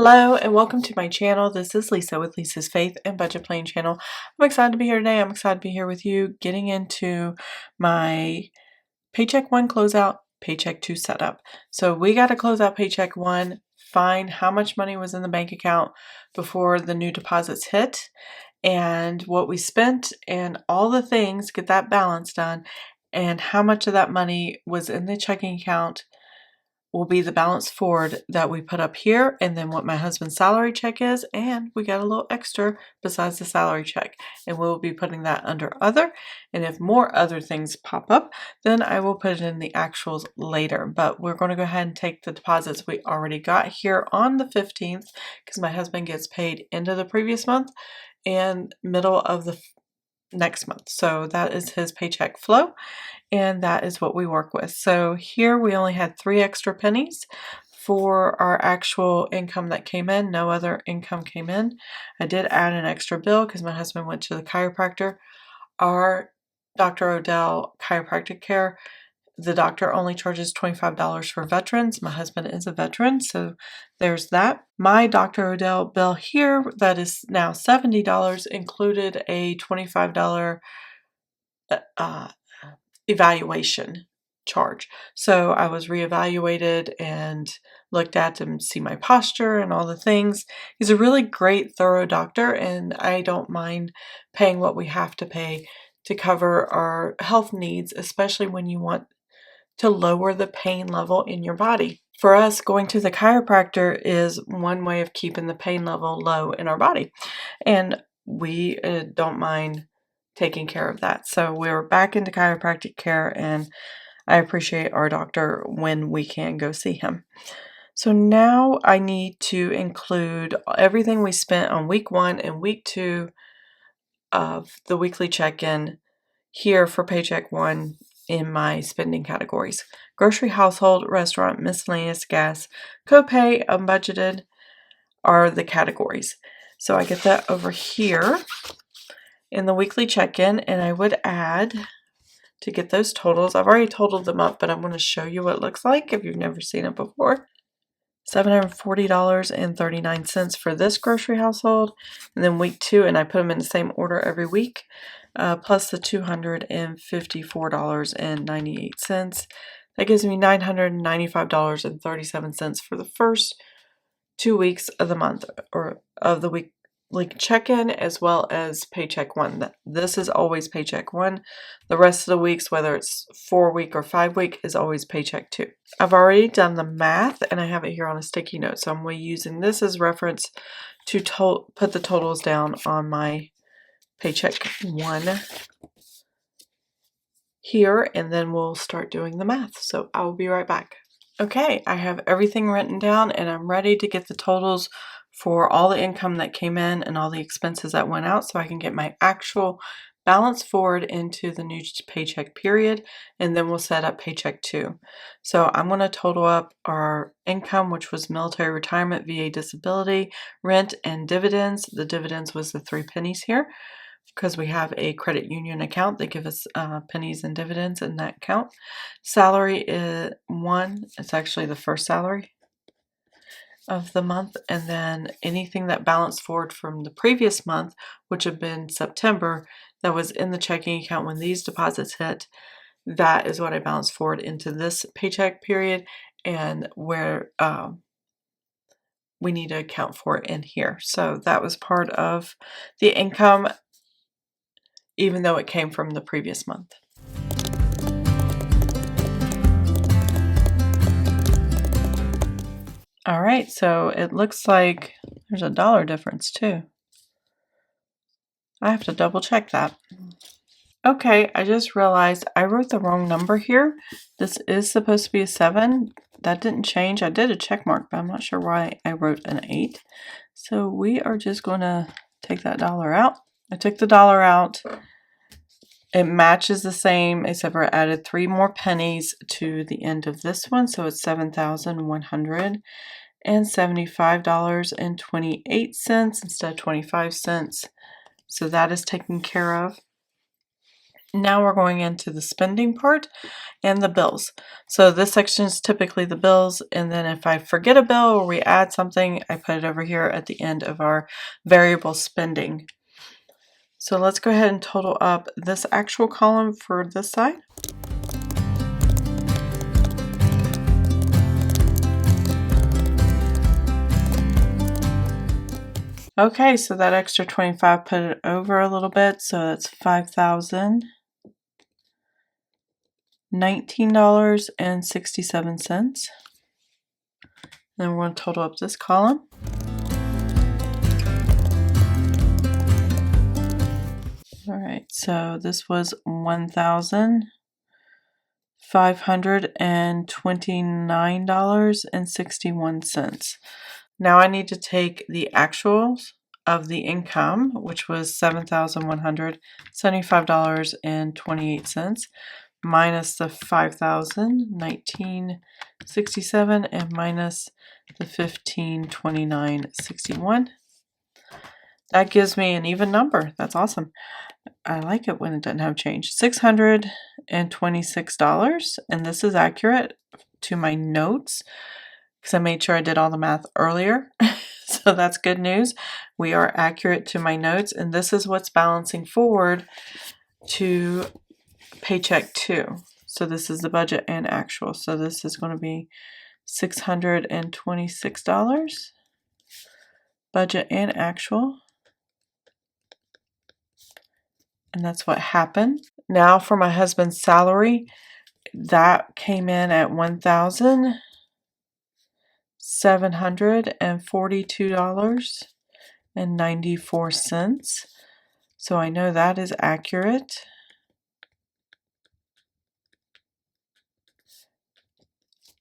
Hello and welcome to my channel. This is Lisa with Lisa's Faith and Budget Planning channel. I'm excited to be here today. I'm excited to be here with you getting into my Paycheck 1 closeout, Paycheck 2 setup. So we got to close out Paycheck 1, find how much money was in the bank account before the new deposits hit and what we spent and all the things, get that balance done, and how much of that money was in the checking account will be the balance forward that we put up here, and then what my husband's salary check is, and we got a little extra besides the salary check, and we'll be putting that under other. And if more other things pop up, then I will put it in the actuals later. But we're going to go ahead and take the deposits we already got here on the 15th, because my husband gets paid end of the previous month and middle of the next month. So that is his paycheck flow, and that is what we work with. So here we only had 3 extra pennies for our actual income that came in. No other income came in. I did add an extra bill because my husband went to the chiropractor. Our Dr. Odell chiropractic care, the doctor only charges $25 for veterans. My husband is a veteran, so there's that. My Dr. Odell bill here, that is now $70, included a $25 evaluation charge. So I was reevaluated and looked at to see my posture and all the things. He's a really great, thorough doctor, and I don't mind paying what we have to pay to cover our health needs, especially when you want to lower the pain level in your body. For us, going to the chiropractor is one way of keeping the pain level low in our body, and we don't mind taking care of that. So we're back into chiropractic care, and I appreciate our doctor when we can go see him. So now I need to include everything we spent on week 1 and week 2 of the weekly check-in here for Paycheck 1 in my spending categories. Grocery, household, restaurant, miscellaneous, gas, copay, unbudgeted are the categories. So I get that over here in the weekly check-in, and I would add, to get those totals, I've already totaled them up, but I'm going to show you what it looks like if you've never seen it before. $740.39 for this grocery household, and then week 2, and I put them in the same order every week, plus the $254.98. That gives me $995.37 for the first 2 weeks of the month, or of the week check-in, as well as Paycheck 1. This is always Paycheck 1. The rest of the weeks, whether it's 4-week or 5-week, is always Paycheck 2. I've already done the math, and I have it here on a sticky note, so I'm using this as reference to put the totals down on my Paycheck 1 here, and then we'll start doing the math. So I will be right back. Okay, I have everything written down, and I'm ready to get the totals for all the income that came in and all the expenses that went out, so I can get my actual balance forward into the new paycheck period, and then we'll set up Paycheck 2. So I'm going to total up our income, which was military retirement, VA disability, rent, and dividends. The dividends was the 3 pennies here, because we have a credit union account. They give us pennies and dividends in that account. Salary is 1. It's actually the first salary of the month, and then anything that balanced forward from the previous month, which had been September, that was in the checking account when these deposits hit, that is what I balanced forward into this paycheck period, and where we need to account for it in here. So that was part of the income, even though it came from the previous month. All right, so it looks like there's a dollar difference too. I have to double check that. Okay, I just realized I wrote the wrong number here. This is supposed to be a 7. That didn't change. I did a check mark, but I'm not sure why I wrote an 8. So we are just going to take that dollar out. I took the dollar out. It matches the same, except for I added 3 more pennies to the end of this one, so it's $7,175.28 instead of 25 cents. So that is taken care of. Now we're going into the spending part and the bills. So this section is typically the bills, and then if I forget a bill or we add something, I put it over here at the end of our variable spending. So let's go ahead and total up this actual column for this side. Okay, so that extra 25 put it over a little bit, so that's $5,019.67. Then we're going to total up this column. All right, so this was $1,529.61. Now I need to take the actuals of the income, which was $7,175.28, minus the $5,019.67 and minus the $1,529.61. That gives me an even number. That's awesome. I like it when it doesn't have change. $626, and this is accurate to my notes because I made sure I did all the math earlier. So that's good news. We are accurate to my notes, and this is what's balancing forward to Paycheck 2. So this is the budget and actual. So this is going to be $626, budget and actual. And that's what happened. Now for my husband's salary, that came in at $1,742.94. So I know that is accurate.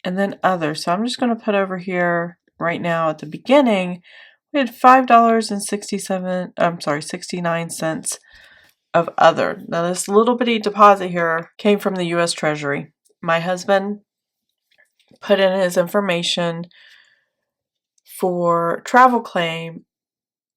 And then other. So I'm just going to put over here right now at the beginning, we had $5.69 of other. Now this little bitty deposit here came from the U.S. Treasury. My husband put in his information for travel claim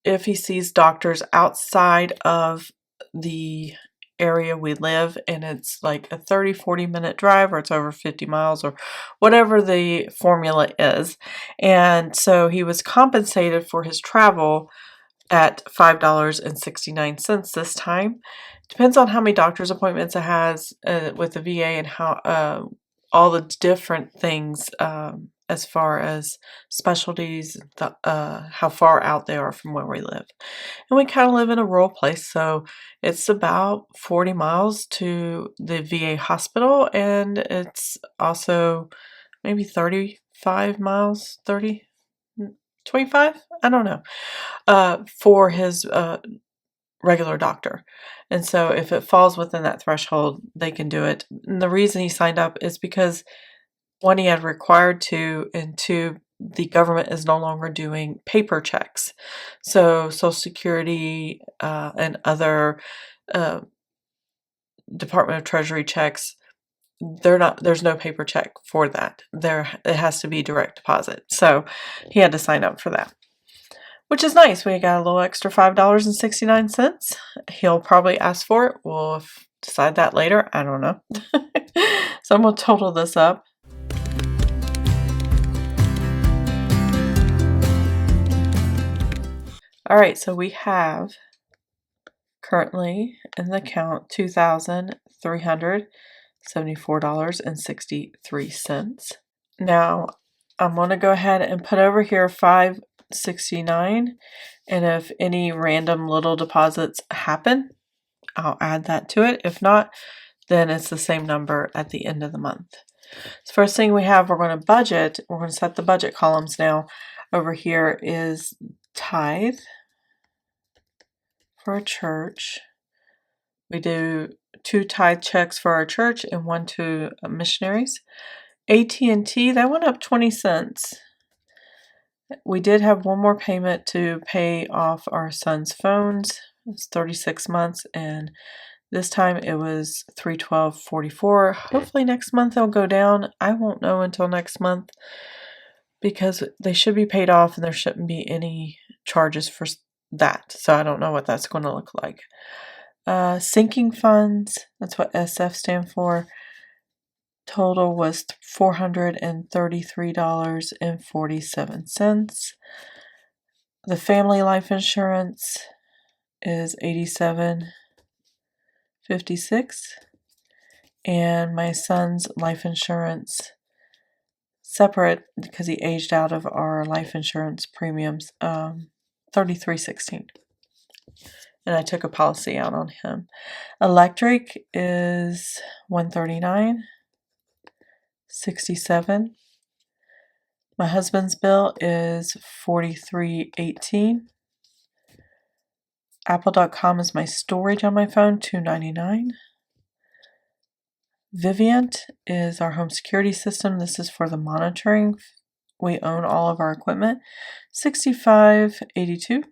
if he sees doctors outside of the area we live and it's like a 30-40 minute drive or it's over 50 miles or whatever the formula is. And so he was compensated for his travel at $5.69 this time. Depends on how many doctor's appointments it has with the VA and how all the different things as far as specialties, how far out they are from where we live. And we kind of live in a rural place, so it's about 40 miles to the VA hospital, and it's also maybe 35 miles, 30, 25? I don't know. For his regular doctor. And so if it falls within that threshold, they can do it. And the reason he signed up is because one, he had required to, and two, the government is no longer doing paper checks. So Social Security and other Department of Treasury checks, there's no paper check for that. It has to be direct deposit. So he had to sign up for that, which is nice. We got a little extra $5.69. He'll probably ask for it. We'll decide that later. I don't know. So I'm going to total this up. All right, so we have currently in the account $2,374.63. Now I'm going to go ahead and put over here $5.69, and if any random little deposits happen, I'll add that to it. If not, then it's the same number at the end of the month. So first thing we have, we're going to budget. We're going to set the budget columns now. Over here is tithe for a church. We do 2 tithe checks for our church and 1 to missionaries. AT&T, that went up 20 cents. We did have one more payment to pay off our son's phones. It's 36 months, and this time it was $312.44. Hopefully next month they'll go down. I won't know until next month because they should be paid off and there shouldn't be any charges for that. So I don't know what that's going to look like. Sinking funds, that's what SF stand for. Total was $433.47. The family life insurance is $87.56, and my son's life insurance separate because he aged out of our life insurance premiums, $33.16. And I took a policy out on him. Electric is $139.67. My husband's bill is $43.18. Apple.com is my storage on my phone, $2.99. Vivint is our home security system. This is for the monitoring. We own all of our equipment, $65.82.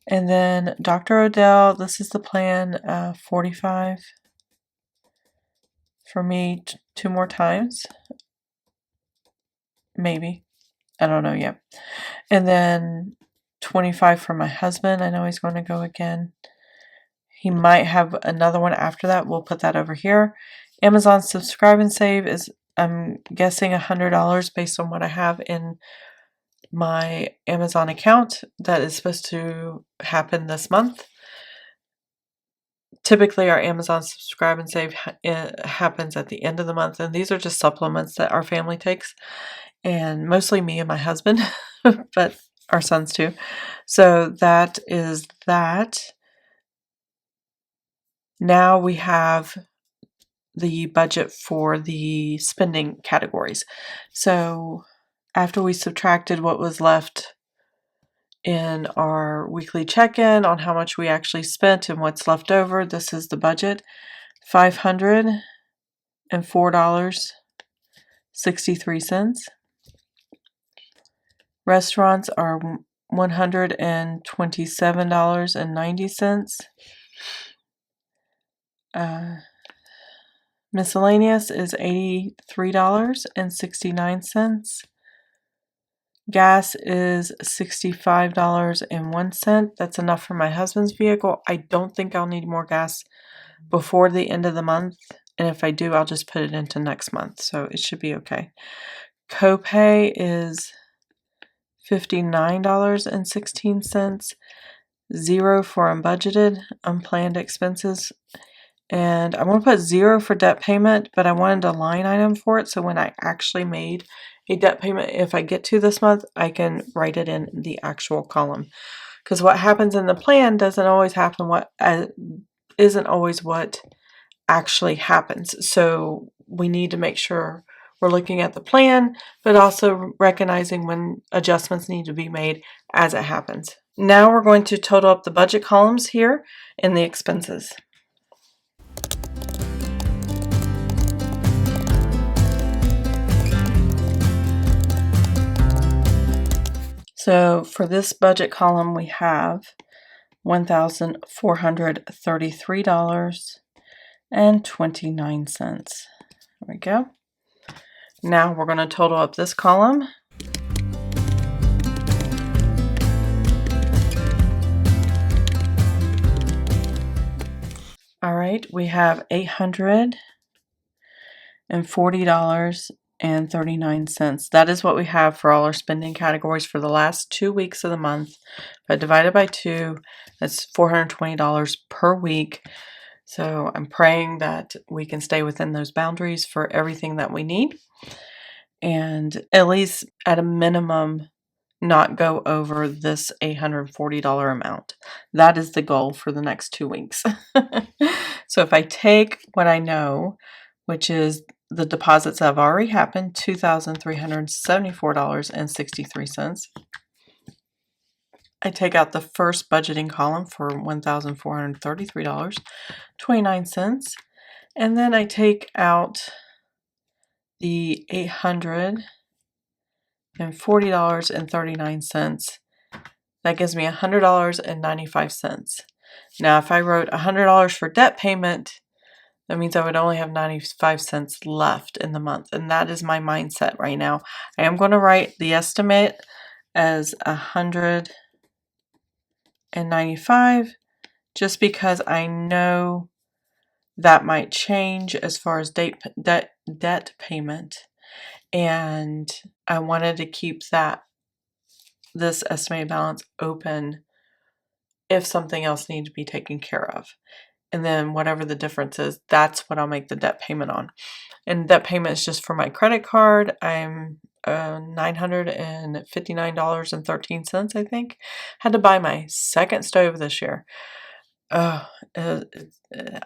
And then Dr. Odell, this is the plan, $45 for me 2 more times. Maybe. I don't know yet. And then $25 for my husband. I know he's going to go again. He might have another one after that. We'll put that over here. Amazon subscribe and save is, I'm guessing, $100 based on what I have in my Amazon account. That is supposed to happen this month. Typically, our Amazon subscribe and save happens at the end of the month, and these are just supplements that our family takes, and mostly me and my husband, but our sons too. So that is that. Now we have the budget for the spending categories. So after we subtracted what was left in our weekly check-in on how much we actually spent and what's left over, this is the budget. $504.63. Restaurants are $127.90. Miscellaneous is $83.69. Gas is $65.01. That's enough for my husband's vehicle. I don't think I'll need more gas before the end of the month. And if I do, I'll just put it into next month. So it should be okay. Copay is $59.16. $0 for unbudgeted, unplanned expenses. And I want to put $0 for debt payment, but I wanted a line item for it. So when I actually made a debt payment, if I get to this month, I can write it in the actual column. Because what happens in the plan doesn't always happen, isn't always what actually happens. So we need to make sure we're looking at the plan, but also recognizing when adjustments need to be made as it happens. Now we're going to total up the budget columns here in the expenses. So for this budget column, we have $1,433.29. There we go. Now we're going to total up this column. All right, we have $840.39. That is what we have for all our spending categories for the last 2 weeks of the month. If I divide it by 2, that's $420 per week. So I'm praying that we can stay within those boundaries for everything that we need. And at least at a minimum, not go over this $840 amount. That is the goal for the next 2 weeks. So if I take what I know, which is the deposits that have already happened, $2,374.63. I take out the first budgeting column for $1,433.29. And then I take out the $840.39. That gives me $100.95. Now, if I wrote $100 for debt payment, that means I would only have 95 cents left in the month. And that is my mindset right now. I am going to write the estimate as $195 just because I know that might change as far as debt payment, and I wanted to keep this estimated balance open if something else needed to be taken care of. And then whatever the difference is, that's what I'll make the debt payment on. And debt payment is just for my credit card. I'm $959.13, I think. Had to buy my second stove this year. I'm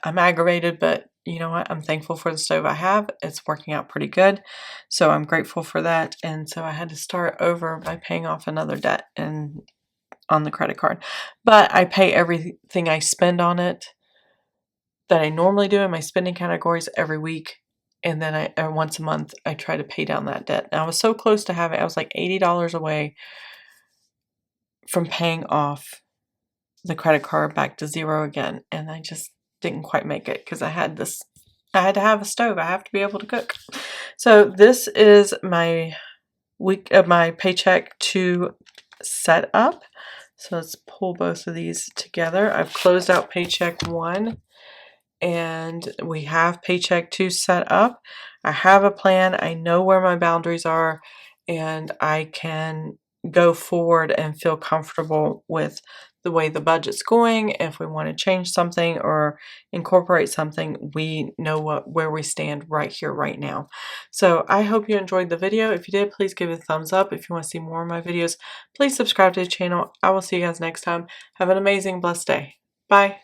aggravated, but you know what? I'm thankful for the stove I have. It's working out pretty good. So I'm grateful for that. And so I had to start over by paying off another debt on the credit card. But I pay everything I spend on it that I normally do in my spending categories every week. And then once a month, I try to pay down that debt. And I was so close to having, I was like $80 away from paying off the credit card back to zero again. And I just didn't quite make it because I had to have a stove. I have to be able to cook. So this is my week of my Paycheck 2 setup. So let's pull both of these together. I've closed out Paycheck 1 and we have Paycheck 2 set up. I have a plan. I know where my boundaries are, and I can go forward and feel comfortable with the way the budget's going. If we want to change something or incorporate something, we know where we stand right here, right now. So I hope you enjoyed the video. If you did, please give it a thumbs up. If you want to see more of my videos, please subscribe to the channel. I will see you guys next time. Have an amazing, blessed day. Bye.